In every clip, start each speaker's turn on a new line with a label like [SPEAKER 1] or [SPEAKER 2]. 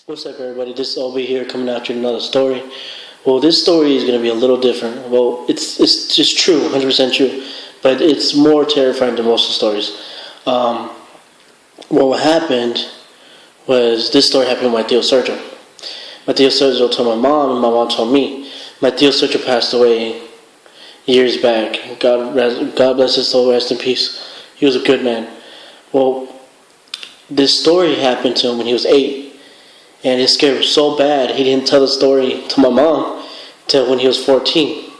[SPEAKER 1] What's up, everybody? This is Obi here coming at you with another story. Well, this story is going to be a little different. Well, it's just true, 100% true, but it's more terrifying than most of the stories. What happened was this story happened with my Tío Sergio. My Tío Sergio told my mom, and my mom told me. My Tío Sergio passed away years back. God bless his soul, rest in peace. He was a good man. Well, this story happened to him when he was 8. And it scared him so bad, he didn't tell the story to my mom till when he was 14.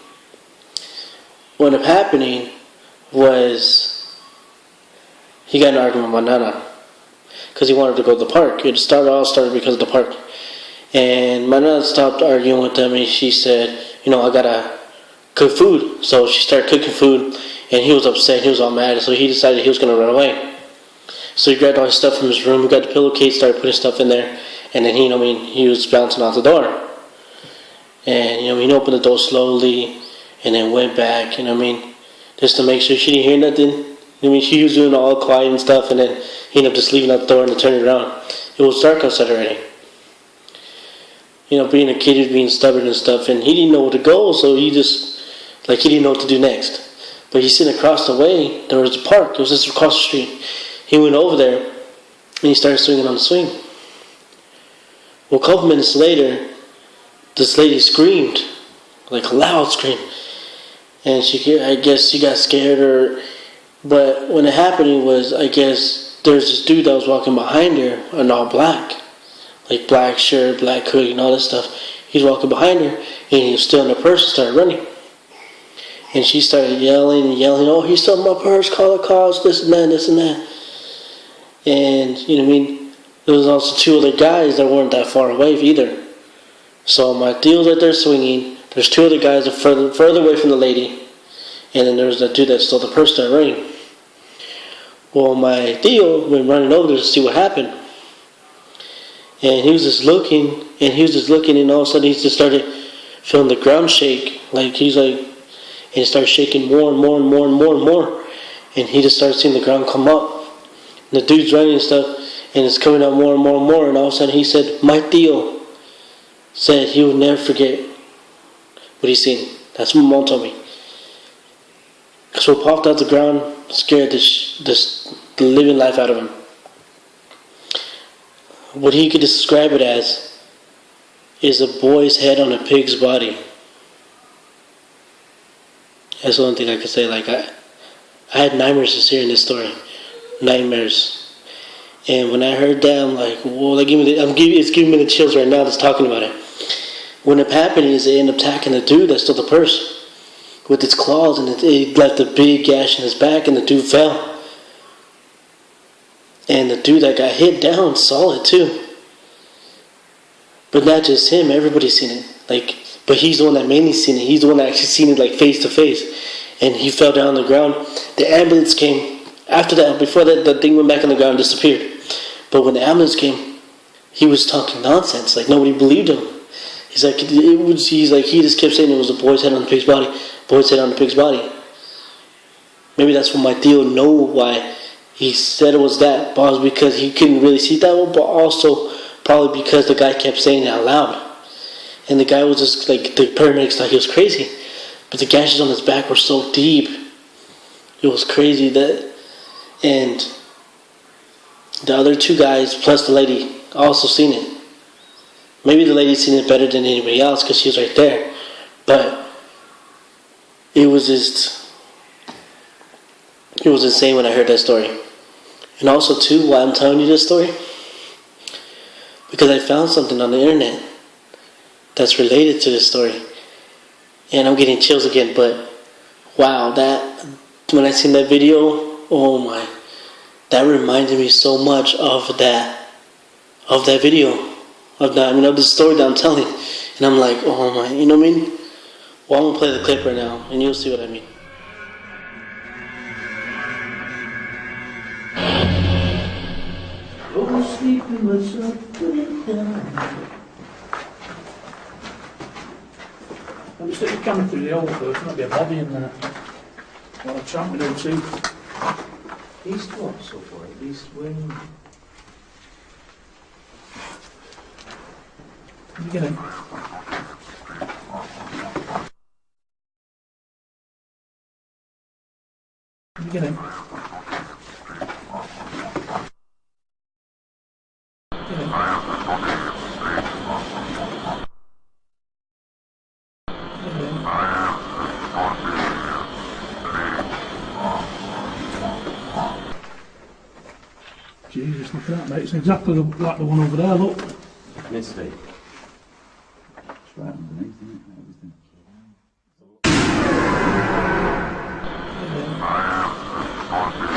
[SPEAKER 1] What ended up happening was he got in an argument with my nana because he wanted to go to the park. It all started because of the park. And my nana stopped arguing with him and she said, I gotta cook food. So she started cooking food and he was upset, he was all mad, so he decided he was gonna run away. So he grabbed all his stuff from his room, he got the pillowcase, started putting stuff in there. And then he was bouncing out the door. And, he opened the door slowly and then went back, just to make sure she didn't hear nothing. She was doing all quiet and stuff, and then he ended up just leaving out the door and turning around. It was dark outside already. Being a kid, he was being stubborn and stuff, and he didn't know where to go, so he didn't know what to do next. But he's sitting across the way, there was the park, it was just across the street. He went over there, and he started swinging on the swing. Well, a couple minutes later, this lady screamed, like a loud scream. And I guess she got scared, but when it happened was, I guess, there's this dude that was walking behind her in all black. Like black shirt, black hoodie, and all this stuff. He's walking behind her, and he was stealing her purse and started running. And she started yelling, oh, he stole my purse, call the cops, this and that. And, there was also two other guys that weren't that far away either. So my Tío's right there swinging. There's two other guys that are further away from the lady. And then there's that dude that stole the purse that running. Well, my Tío went running over there to see what happened. And he was just looking, and all of a sudden he just started feeling the ground shake. And he started shaking more and more. And he just started seeing the ground come up. And the dude's running and stuff. And it's coming out more and more. And all of a sudden he said, my Tío said he would never forget what he's seen. That's what my mom told me. So it popped out the ground, scared the living life out of him. What he could describe it as is a boy's head on a pig's body. That's the only thing I could say. I had nightmares just hearing this story. Nightmares. And when I heard that, I'm like, whoa, it's giving me the chills right now just talking about it. When it happened is they ended up attacking the dude that stole the purse with its claws, and it left a big gash in his back, and the dude fell. And the dude that got hit down saw it too. But not just him, everybody's seen it. But he's the one that mainly seen it. He's the one that actually seen it face to face. And he fell down on the ground. The ambulance came. After that, before that, the thing went back on the ground and disappeared. But when the ambulance came, he was talking nonsense. Nobody believed him. He just kept saying it was a boy's head on the pig's body. Boy's head on the pig's body. Maybe that's what my Tío know why he said it was that. Probably because he couldn't really see that one, but also probably because the guy kept saying it out loud. And the guy was just the paramedics thought he was crazy. But the gashes on his back were so deep. It was crazy and the other two guys, plus the lady, also seen it. Maybe the lady seen it better than anybody else because she was right there. But it was insane when I heard that story. And also, too, why I'm telling you this story? Because I found something on the internet that's related to this story. And I'm getting chills again, but wow, when I seen that video, oh my, that reminded me so much of that video, of the story that I'm telling. And I'm like, oh my, you know what I mean? Well, I'm going to play the clip right now, and you'll see what I mean.
[SPEAKER 2] Go to sleep and what's up, put it down. I'll just stick the camera through the hole first, might be a bobby in there. What a tramp with them too. East what so far? East wind. You get in. You get in. Get in. Get in. Jesus, look at that, mate. It's exactly like the one over there, look.
[SPEAKER 3] Misty.
[SPEAKER 4] It's right underneath, isn't it? Everything.
[SPEAKER 2] Get in.